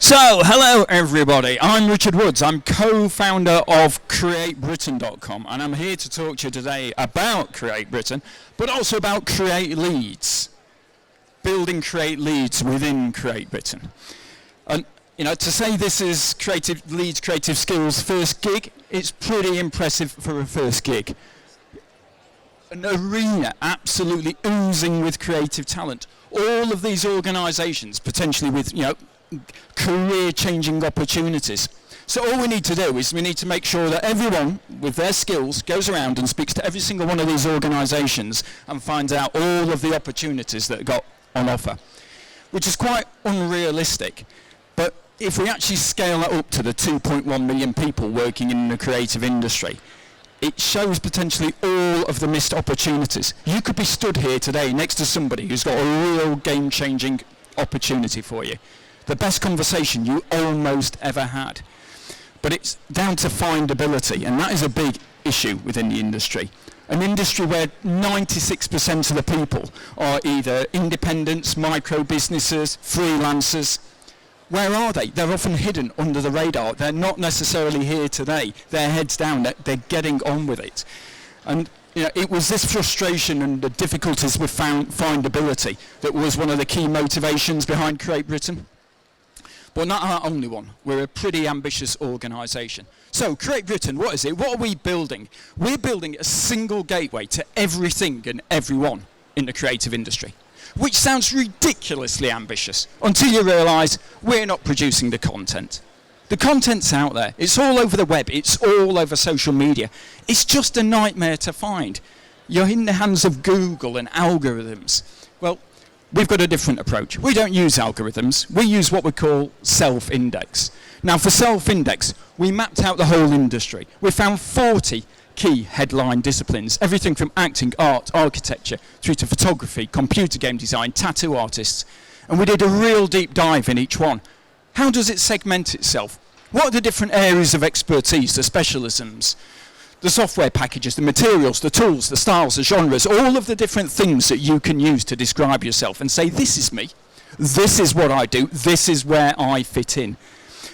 So, hello everybody, I'm Richard Woods, I'm co-founder of CreateBritain.com, and I'm here to talk to you today about Create Britain, but also about Create Leads, building Create Leads within Create Britain. And to say this is Creative Leads, Creative Skills first gig, it's pretty impressive for a first gig. An arena absolutely oozing with creative talent. All of these organisations potentially with, career-changing opportunities. So all we need to do is we need to make sure that everyone with their skills goes around and speaks to every single one of these organisations and finds out all of the opportunities that are got on offer, which is quite unrealistic. But if we actually scale that up to the 2.1 million people working in the creative industry, it shows potentially all of the missed opportunities. You could be stood here today next to somebody who's got a real game-changing opportunity for you. The best conversation you almost ever had. But it's down to findability, and that is a big issue within the industry. An industry where 96% of the people are either independents, micro businesses, freelancers. Where are they? They're often hidden under the radar. They're not necessarily here today. Their heads down, they're getting on with it. And it was this frustration and the difficulties with findability that was one of the key motivations behind Create Britain. But not our only one. We're a pretty ambitious organisation. So, Create Britain, what is it? What are we building? We're building a single gateway to everything and everyone in the creative industry, which sounds ridiculously ambitious until you realise we're not producing the content. The content's out there. It's all over the web. It's all over social media. It's just a nightmare to find. You're in the hands of Google and algorithms. Well, we've got a different approach. We don't use algorithms. We use what we call self-index. Now, for self-index, we mapped out the whole industry. We found 40 key headline disciplines, everything from acting, art, architecture, through to photography, computer game design, tattoo artists. And we did a real deep dive in each one. How does it segment itself? What are the different areas of expertise, the specialisms, the software packages, the materials, the tools, the styles, the genres, all of the different things that you can use to describe yourself and say, this is me, this is what I do, this is where I fit in.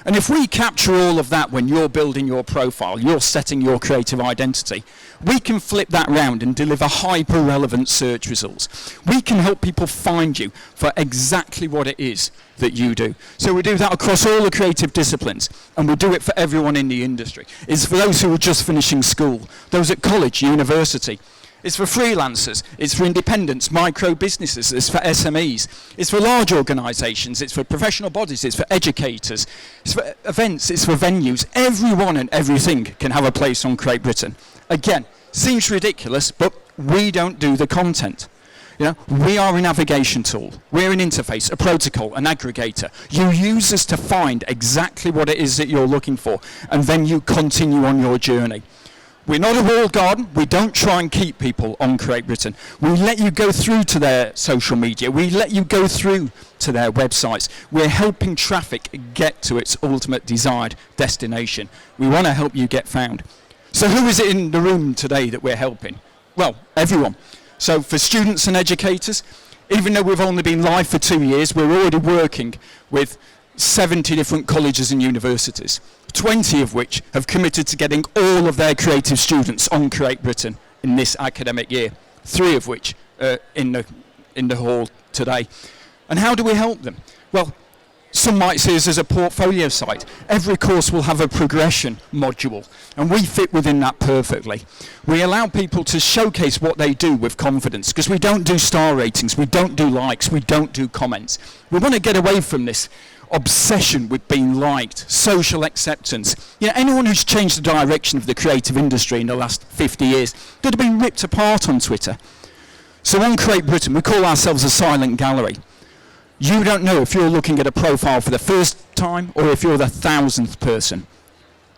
And if we capture all of that when you're building your profile, you're setting your creative identity, we can flip that round and deliver hyper-relevant search results. We can help people find you for exactly what it is that you do. So we do that across all the creative disciplines, and we do it for everyone in the industry. It's for those who are just finishing school, those at college, university. It's for freelancers, it's for independents, micro businesses, it's for SMEs, it's for large organisations, it's for professional bodies, it's for educators, it's for events, it's for venues. Everyone and everything can have a place on Create Britain. Again, seems ridiculous, but we don't do the content. We are a navigation tool, we're an interface, a protocol, an aggregator. You use us to find exactly what it is that you're looking for, and then you continue on your journey. We're not a walled garden. We don't try and keep people on Create Britain. We let you go through to their social media. We let you go through to their websites. We're helping traffic get to its ultimate desired destination. We want to help you get found. So who is it in the room today that we're helping? Well, everyone. So for students and educators, even though we've only been live for 2 years, we're already working with 70 different colleges and universities, 20 of which have committed to getting all of their creative students on Create Britain in this academic year, 3 of which are in the hall today. And how do we help them? Well, some might see us as a portfolio site. Every course will have a progression module, and we fit within that perfectly. We allow people to showcase what they do with confidence, because we don't do star ratings, we don't do likes, we don't do comments. We want to get away from this obsession with being liked, social acceptance. Anyone who's changed the direction of the creative industry in the last 50 years could have been ripped apart on Twitter. So on Create Britain, we call ourselves a silent gallery. You don't know if you're looking at a profile for the first time or if you're the 1,000th person.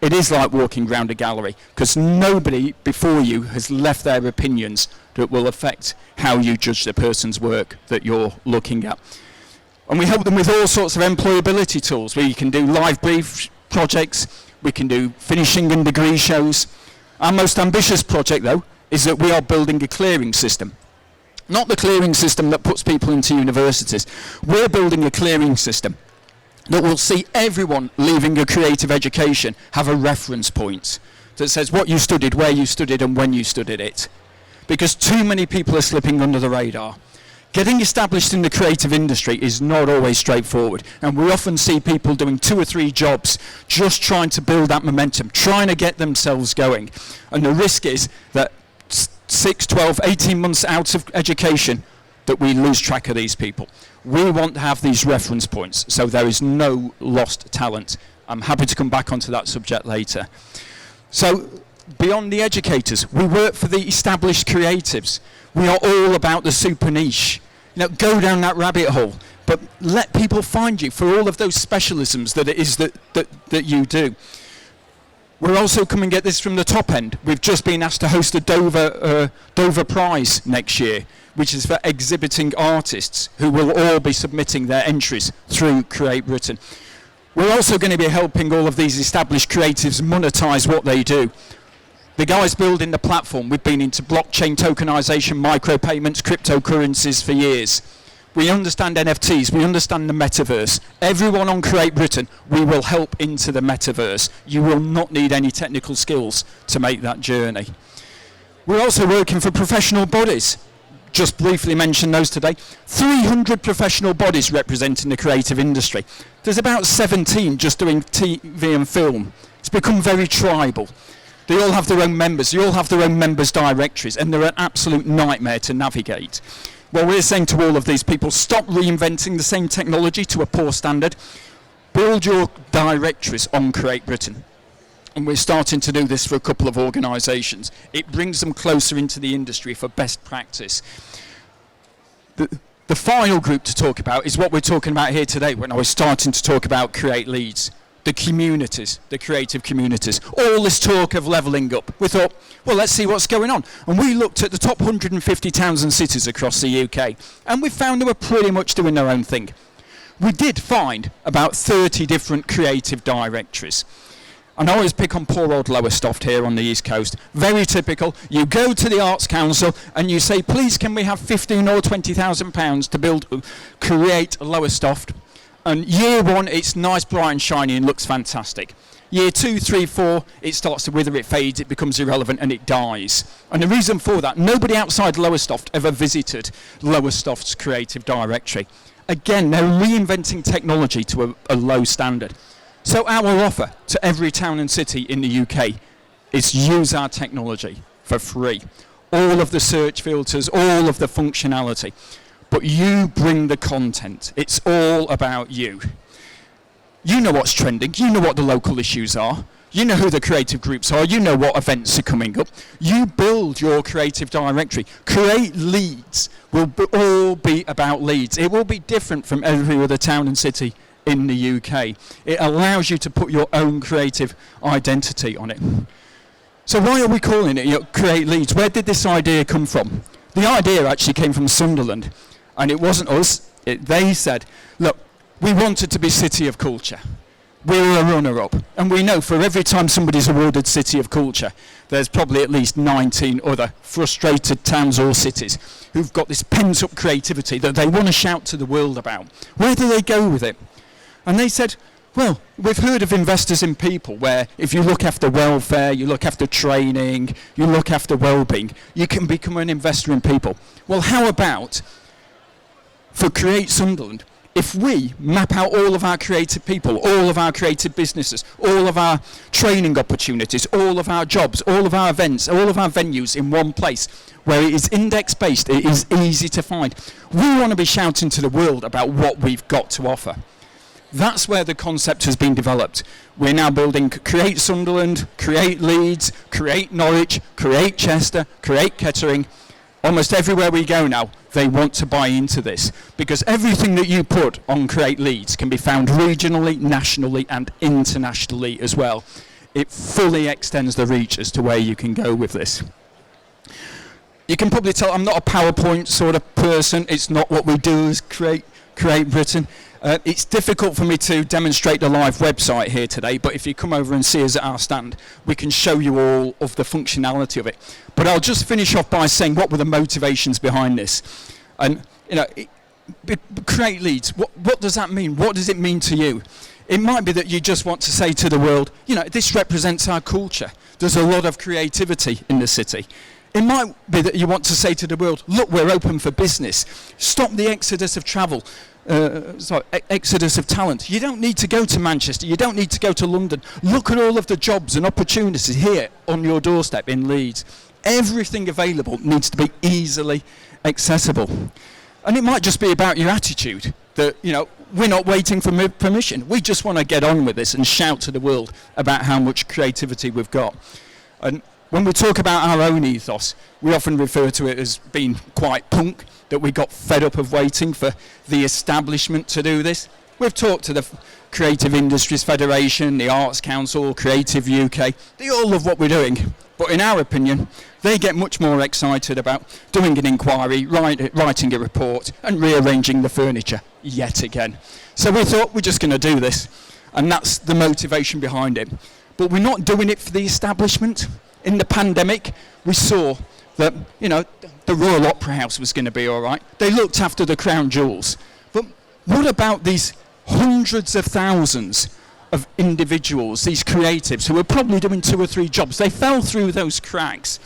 It is like walking around a gallery, because nobody before you has left their opinions that will affect how you judge the person's work that you're looking at. And we help them with all sorts of employability tools, where you can do live brief projects, we can do finishing and degree shows. Our most ambitious project, though, is that we are building a clearing system. Not the clearing system that puts people into universities. We're building a clearing system that will see everyone leaving a creative education have a reference point that says what you studied, where you studied, and when you studied it. Because too many people are slipping under the radar. Getting established in the creative industry is not always straightforward, and we often see people doing 2 or 3 jobs just trying to build that momentum, trying to get themselves going. And the risk is that 6, 12, 18 months out of education that we lose track of these people. We want to have these reference points so there is no lost talent. I'm happy to come back onto that subject later. So beyond the educators, we work for the established creatives. We are all about the super niche. Go down that rabbit hole, but let people find you for all of those specialisms that it is that you do. We're also coming at this from the top end. We've just been asked to host a Dover Prize next year, which is for exhibiting artists who will all be submitting their entries through CREATEBritain. We're also going to be helping all of these established creatives monetize what they do. The guys building the platform, we've been into blockchain tokenization, micropayments, cryptocurrencies for years. We understand NFTs, we understand the metaverse. Everyone on CREATEBritain, we will help into the metaverse. You will not need any technical skills to make that journey. We're also working for professional bodies. Just briefly mention those today. 300 professional bodies representing the creative industry. There's about 17 just doing TV and film. It's become very tribal. They all have their own members, they all have their own members' directories, and they're an absolute nightmare to navigate. Well, we're saying to all of these people, stop reinventing the same technology to a poor standard. Build your directories on CREATEBritain. And we're starting to do this for a couple of organisations. It brings them closer into the industry for best practice. The final group to talk about is what we're talking about here today when I was starting to talk about Create Leads. The communities, the creative communities. All this talk of levelling up. We thought, well, let's see what's going on. And we looked at the top 150 towns and cities across the UK, and we found they were pretty much doing their own thing. We did find about 30 different creative directories. And I always pick on poor old Lowestoft here on the East Coast. Very typical. You go to the Arts Council and you say, please, can we have 15 or 20,000 pounds to create Lowestoft? And year 1, it's nice, bright and shiny and looks fantastic. Year 2, 3, 4, it starts to wither, it fades, it becomes irrelevant and it dies. And the reason for that, nobody outside Lowestoft ever visited Lowestoft's creative directory. Again, they're reinventing technology to a low standard. So our offer to every town and city in the UK is use our technology for free. All of the search filters, all of the functionality. But you bring the content. It's all about you. You know what's trending. You know what the local issues are. You know who the creative groups are. You know what events are coming up. You build your creative directory. Create Leads will all be about leads. It will be different from every other town and city in the UK. It allows you to put your own creative identity on it. So why are we calling it Create Leads? Where did this idea come from? The idea actually came from Sunderland. And it wasn't us. They said, look, we wanted to be City of Culture. We were a runner-up. And we know for every time somebody's awarded City of Culture, there's probably at least 19 other frustrated towns or cities who've got this pent-up creativity that they want to shout to the world about. Where do they go with it? And they said, well, we've heard of investors in people where if you look after welfare, you look after training, you look after well-being, you can become an investor in people. Well, how about for Create Sunderland, if we map out all of our creative people, all of our creative businesses, all of our training opportunities, all of our jobs, all of our events, all of our venues in one place where it is index-based, it is easy to find. We want to be shouting to the world about what we've got to offer. That's where the concept has been developed. We're now building Create Sunderland, Create Leeds, Create Norwich, Create Chester, Create Kettering. Almost everywhere we go now, they want to buy into this because everything that you put on Create Leads can be found regionally, nationally and internationally as well. It fully extends the reach as to where you can go with this. You can probably tell I'm not a PowerPoint sort of person. It's not what we do as CREATEBritain. It's difficult for me to demonstrate the live website here today, but if you come over and see us at our stand, we can show you all of the functionality of it. But I'll just finish off by saying what were the motivations behind this. And create leads. What does that mean? What does it mean to you? It might be that you just want to say to the world, you know, this represents our culture. There's a lot of creativity in the city. It might be that you want to say to the world, look, we're open for business. Stop the exodus of travel, exodus of talent. You don't need to go to Manchester. You don't need to go to London. Look at all of the jobs and opportunities here on your doorstep in Leeds. Everything available needs to be easily accessible. And it might just be about your attitude that, you know, we're not waiting for permission. We just want to get on with this and shout to the world about how much creativity we've got. And when we talk about our own ethos, we often refer to it as being quite punk, that we got fed up of waiting for the establishment to do this. We've talked to the Creative Industries Federation, the Arts Council, Creative UK. They all love what we're doing. But in our opinion, they get much more excited about doing an inquiry, writing a report, and rearranging the furniture yet again. So we thought we're just going to do this, and that's the motivation behind it. But we're not doing it for the establishment. In the pandemic, we saw that, you know, the Royal Opera House was going to be all right. They looked after the crown jewels. But what about these hundreds of thousands of individuals, these creatives who are probably doing 2 or 3 jobs? They fell through those cracks.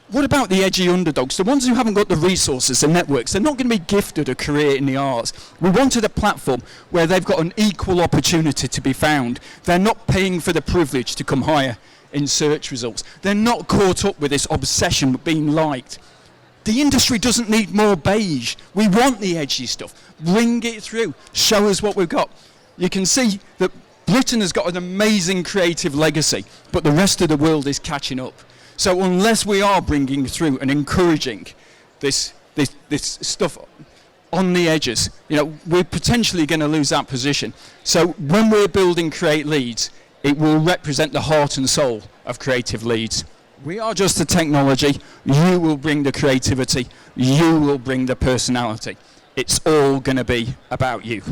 What about the edgy underdogs, the ones who haven't got the resources, the networks? They're not going to be gifted a career in the arts. We wanted a platform where they've got an equal opportunity to be found. They're not paying for the privilege to come higher in search results. They're not caught up with this obsession with being liked. The industry doesn't need more beige. We want the edgy stuff. Bring it through. Show us what we've got. You can see that Britain has got an amazing creative legacy, but the rest of the world is catching up. So unless we are bringing through and encouraging this stuff on the edges, you know, we're potentially going to lose that position. So when we're building Create Leeds, it will represent the heart and soul of Creative Leeds. We are just the technology. You will bring the creativity. You will bring the personality. It's all going to be about you.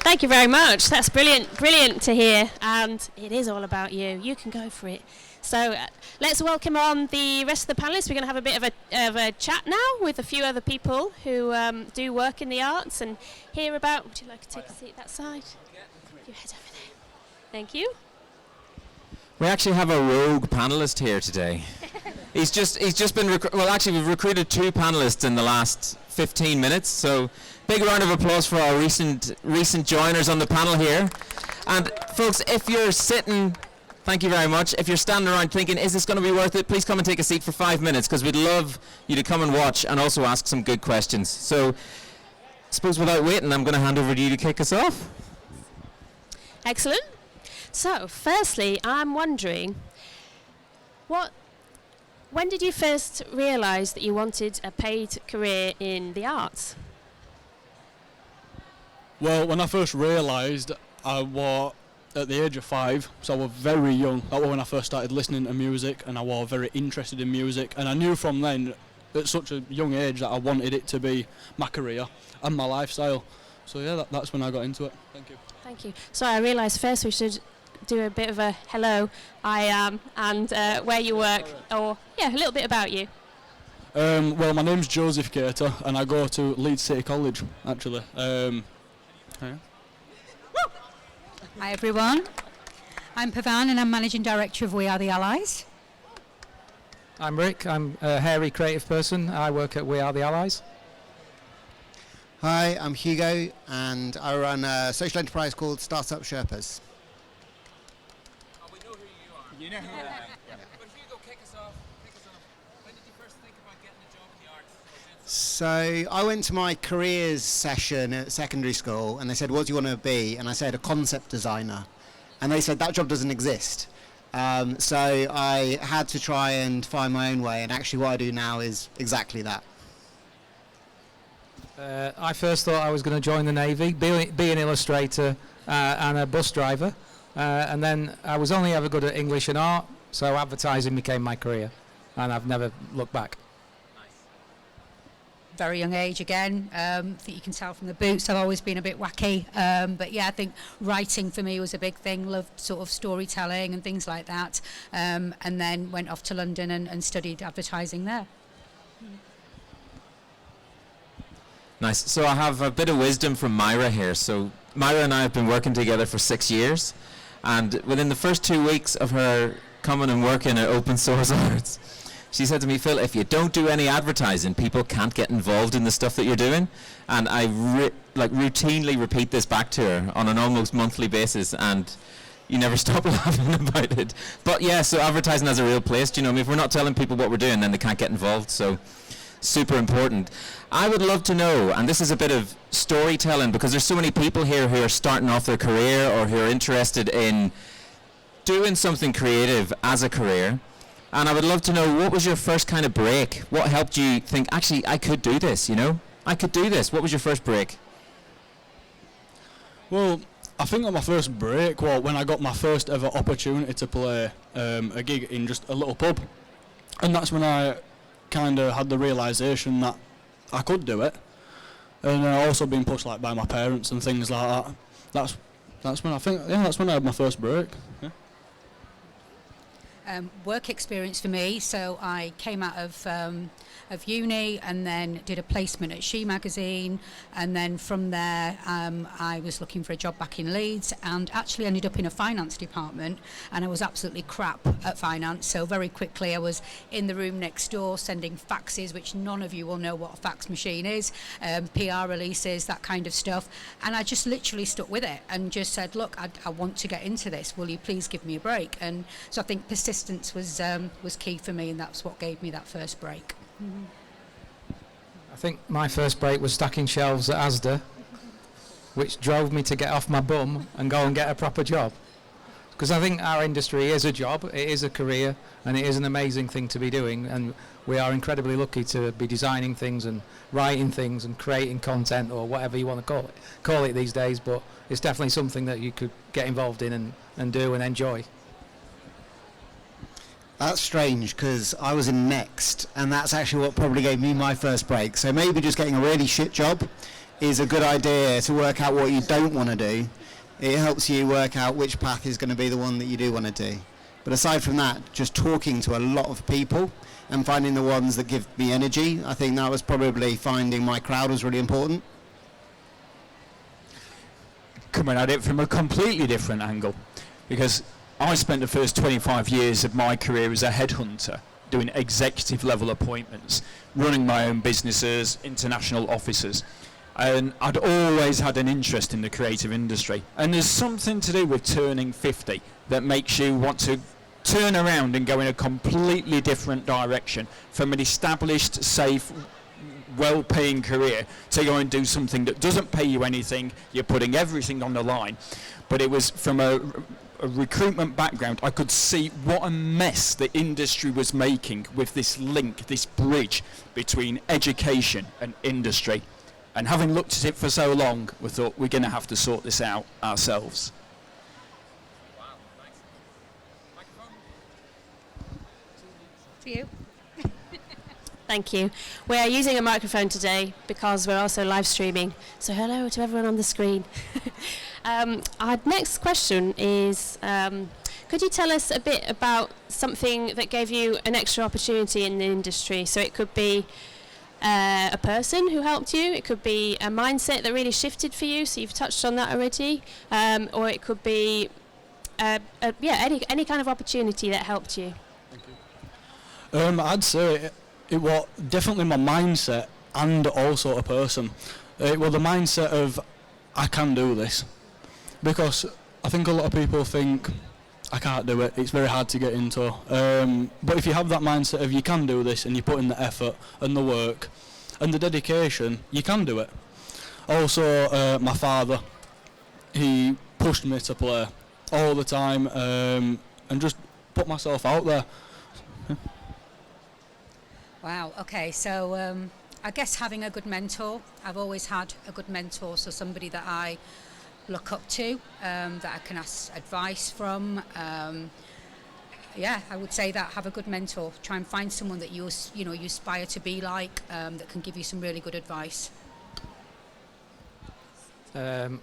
Thank you very much. That's brilliant to hear. And it is all about you. You can go for it. So let's welcome on the rest of the panelists. We're going to have a bit of a chat now with a few other people who do work in the arts and hear about. Would you like to take a seat that side? You head over there. Thank you. We actually have a rogue panelist here today. He's just been we've recruited 2 panelists in the last 15 minutes. So big round of applause for our recent joiners on the panel here. And folks, if you're sitting, thank you very much. If you're standing around thinking, is this going to be worth it? Please come and take a seat for 5 minutes, because we'd love you to come and watch and also ask some good questions. So I suppose without waiting, I'm going to hand over to you to kick us off. Excellent. So firstly, I'm wondering, when did you first realise that you wanted a paid career in the arts? Well, when I first realised, I was at the age of 5, so I was very young. That was when I first started listening to music, and I was very interested in music. And I knew from then, at such a young age, that I wanted it to be my career and my lifestyle. So yeah, that's when I got into it. Thank you. Thank you. So I realised first we should do a bit of a hello, I am, and where you work, or a little bit about you. Well, my name's Joseph Cater, and I go to Leeds City College, actually. Hi everyone, I'm Pavan and I'm Managing Director of We Are the Allies. I'm Rick, I'm a hairy creative person. I work at We Are the Allies. Hi, I'm Hugo and I run a social enterprise called Startup Sherpas. Oh, we know who you are. You know who I am. Yeah. But Hugo, kick us off. When did you first think about getting a job in the arts? So I went to my careers session at secondary school and they said, what do you want to be? And I said, a concept designer. And they said, that job doesn't exist. So I had to try and find my own way, and actually what I do now is exactly that. I first thought I was going to join the Navy, be an illustrator and a bus driver. And then I was only ever good at English and art, so advertising became my career. And I've never looked back. Very young age again. I think you can tell from the boots I've always been a bit wacky, but yeah, I think writing for me was a big thing. Loved sort of storytelling and things like that, and then went off to London and studied advertising there. Nice. So I have a bit of wisdom from Myra here. So Myra and I have been working together for 6 years, and within the first 2 weeks of her coming and working at Open Source Arts, she said to me, Phil, if you don't do any advertising, people can't get involved in the stuff that you're doing. And I routinely repeat this back to her on an almost monthly basis, and you never stop laughing about it. But yeah, so advertising has a real place. Do you know, I mean, if we're not telling people what we're doing, then they can't get involved. So super important. I would love to know, and this is a bit of storytelling, because there's so many people here who are starting off their career or who are interested in doing something creative as a career. And I would love to know, what was your first kind of break? What helped you think, actually, I could do this, you know? I could do this. What was your first break? Well, I think that my first break was when I got my first ever opportunity to play a gig in just a little pub. And that's when I kind of had the realisation that I could do it. And also being pushed like by my parents and things like that. That's when I think, yeah, that's when I had my first break. Yeah. Work experience for me, so I came out of uni and then did a placement at She Magazine, and then from there I was looking for a job back in Leeds and actually ended up in a finance department, and I was absolutely crap at finance, so very quickly I was in the room next door sending faxes, which none of you will know what a fax machine is, PR releases, that kind of stuff, and I just literally stuck with it and just said, look, I want to get into this, will you please give me a break? And so I think persistence was key for me, and that's what gave me that first break. I think my first break was stacking shelves at Asda, which drove me to get off my bum and go and get a proper job. Because I think our industry is a job, it is a career, and it is an amazing thing to be doing, and we are incredibly lucky to be designing things and writing things and creating content, or whatever you want to call it these days, but it's definitely something that you could get involved in and do and enjoy. That's strange, because I was in Next, and that's actually what probably gave me my first break. So maybe just getting a really shit job is a good idea to work out what you don't want to do. It helps you work out which path is going to be the one that you do want to do. But aside from that, just talking to a lot of people and finding the ones that give me energy, I think that was probably finding my crowd was really important. Coming at it from a completely different angle, because I spent the first 25 years of my career as a headhunter, doing executive level appointments, running my own businesses, international offices. And I'd always had an interest in the creative industry. And there's something to do with turning 50 that makes you want to turn around and go in a completely different direction from an established, safe, well-paying career to go and do something that doesn't pay you anything. You're putting everything on the line. But it was from a recruitment background, I could see what a mess the industry was making with this link, this bridge between education and industry. And having looked at it for so long, we thought we're going to have to sort this out ourselves. Wow, thanks. Microphone? To you. Thank you. We're using a microphone today because we're also live streaming. So hello to everyone on the screen. Our next question is, could you tell us a bit about something that gave you an extra opportunity in the industry? So it could be a person who helped you, it could be a mindset that really shifted for you, so you've touched on that already, or it could be any kind of opportunity that helped you. Thank you. I'd say it was definitely my mindset and also a person. It was the mindset of, I can do this. Because I think a lot of people think, I can't do it, it's very hard to get into. But if you have that mindset of you can do this and you put in the effort and the work and the dedication, you can do it. Also, my father, he pushed me to play all the time and just put myself out there. Wow, okay, so I guess having a good mentor. I've always had a good mentor, so somebody that I look up to, that I can ask advice from. Yeah, I would say that, have a good mentor. Try and find someone that you aspire to be like, that can give you some really good advice. I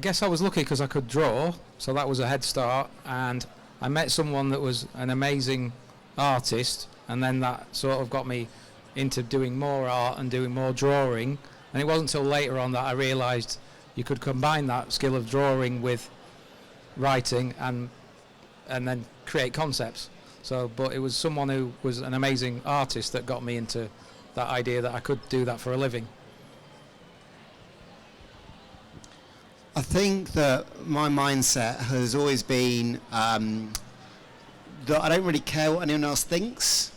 guess I was lucky because I could draw, so that was a head start, and I met someone that was an amazing artist, and then that sort of got me into doing more art and doing more drawing, And it wasn't until later on that I realised you could combine that skill of drawing with writing and then create concepts. So, but it was someone who was an amazing artist that got me into that idea that I could do that for a living. I think that my mindset has always been that I don't really care what anyone else thinks,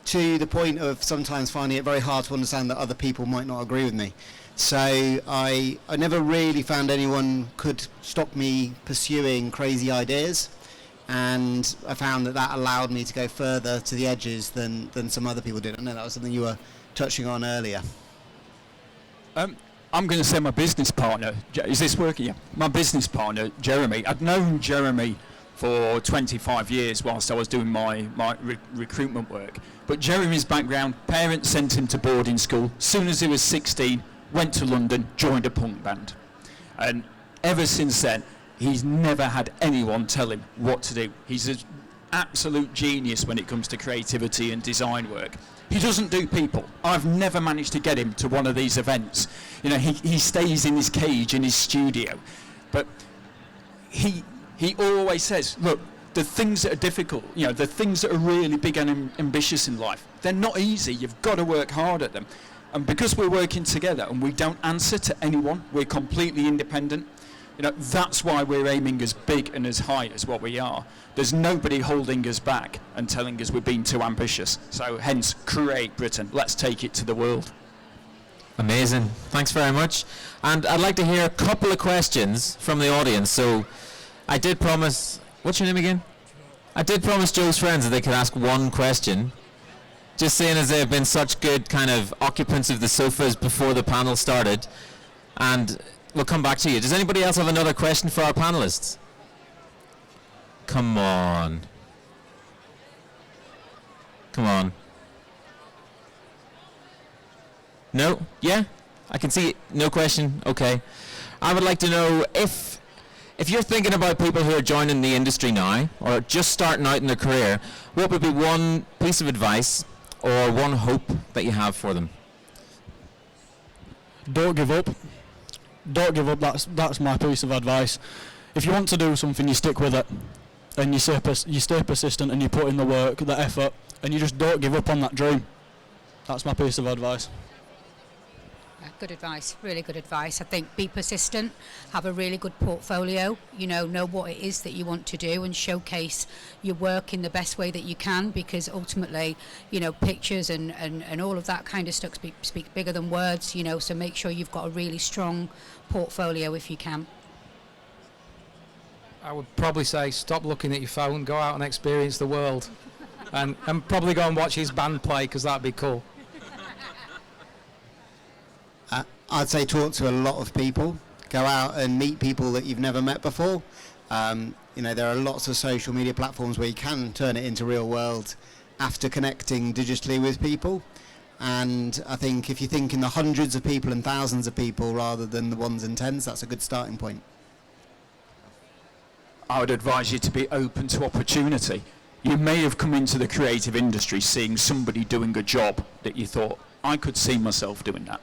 to the point of sometimes finding it very hard to understand that other people might not agree with me. So I never really found anyone could stop me pursuing crazy ideas, and I found that allowed me to go further to the edges than some other people did. I know that was something you were touching on earlier. I'm going to say my business partner, is this working? Yeah. My business partner, Jeremy, I'd known Jeremy for 25 years whilst I was doing my recruitment work. But Jeremy's background, parents sent him to boarding school. Soon as he was 16, went to London, joined a punk band. And ever since then, he's never had anyone tell him what to do. He's an absolute genius when it comes to creativity and design work. He doesn't do people. I've never managed to get him to one of these events. You know, he stays in his cage in his studio. But he always says, look, the things that are difficult, you know, the things that are really big and ambitious in life, they're not easy. You've got to work hard at them. And because we're working together and we don't answer to anyone, we're completely independent. You know, that's why we're aiming as big and as high as what we are. There's nobody holding us back and telling us we're being too ambitious. So hence, create Britain. Let's take it to the world. Amazing. Thanks very much. And I'd like to hear a couple of questions from the audience. So I did promise, what's your name again? I did promise Joe's friends that they could ask one question. Just seeing as they've been such good kind of occupants of the sofas before the panel started. And we'll come back to you. Does anybody else have another question for our panelists? Come on. Come on. No? Yeah? I can see it. No question? Okay. I would like to know if you're thinking about people who are joining the industry now or just starting out in their career, what would be one piece of advice or one hope that you have for them? Don't give up. Don't give up. That's my piece of advice. If you want to do something, you stick with it, and you stay persistent, and you put in the work, the effort, and you just don't give up on that dream. That's my piece of advice. Good advice, really good advice. I think be persistent, have a really good portfolio, know what it is that you want to do and showcase your work in the best way that you can, because ultimately, pictures and all of that kind of stuff speak bigger than words, so make sure you've got a really strong portfolio if you can. I would probably say stop looking at your phone, go out and experience the world and probably go and watch his band play, because that'd be cool. I'd say talk to a lot of people. Go out and meet people that you've never met before. There are lots of social media platforms where you can turn it into real world after connecting digitally with people. And I think if you think in the hundreds of people and thousands of people rather than the ones and tens, that's a good starting point. I would advise you to be open to opportunity. You may have come into the creative industry seeing somebody doing a job that you thought, I could see myself doing that.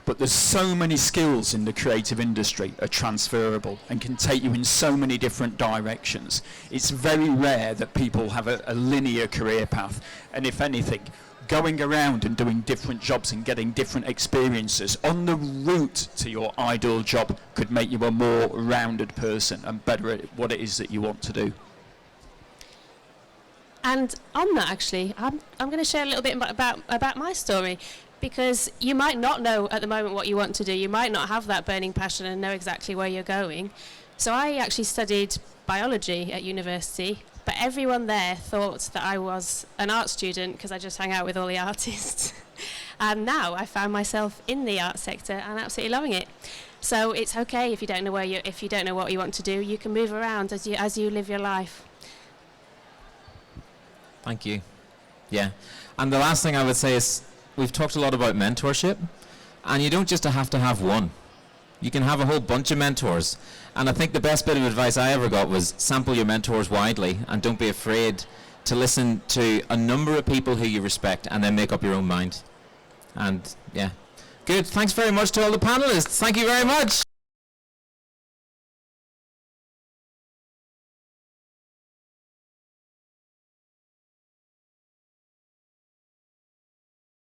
But there's so many skills in the creative industry are transferable and can take you in so many different directions. It's very rare that people have a linear career path. And if anything, going around and doing different jobs and getting different experiences on the route to your ideal job could make you a more rounded person and better at what it is that you want to do. And on that, actually, I'm going to share a little bit about my story. Because you might not know at the moment what you want to do. You might not have that burning passion and know exactly where you're going. So I actually studied biology at university, but everyone there thought that I was an art student because I just hang out with all the artists. And now I found myself in the art sector and absolutely loving it. So it's okay if you don't know if you don't know what you want to do. You can move around as you live your life. Thank you. Yeah. And the last thing I would say is, we've talked a lot about mentorship, and you don't just have to have one. You can have a whole bunch of mentors. And I think the best bit of advice I ever got was sample your mentors widely, and don't be afraid to listen to a number of people who you respect and then make up your own mind. And yeah, Good. Thanks very much to all the panelists. Thank you very much.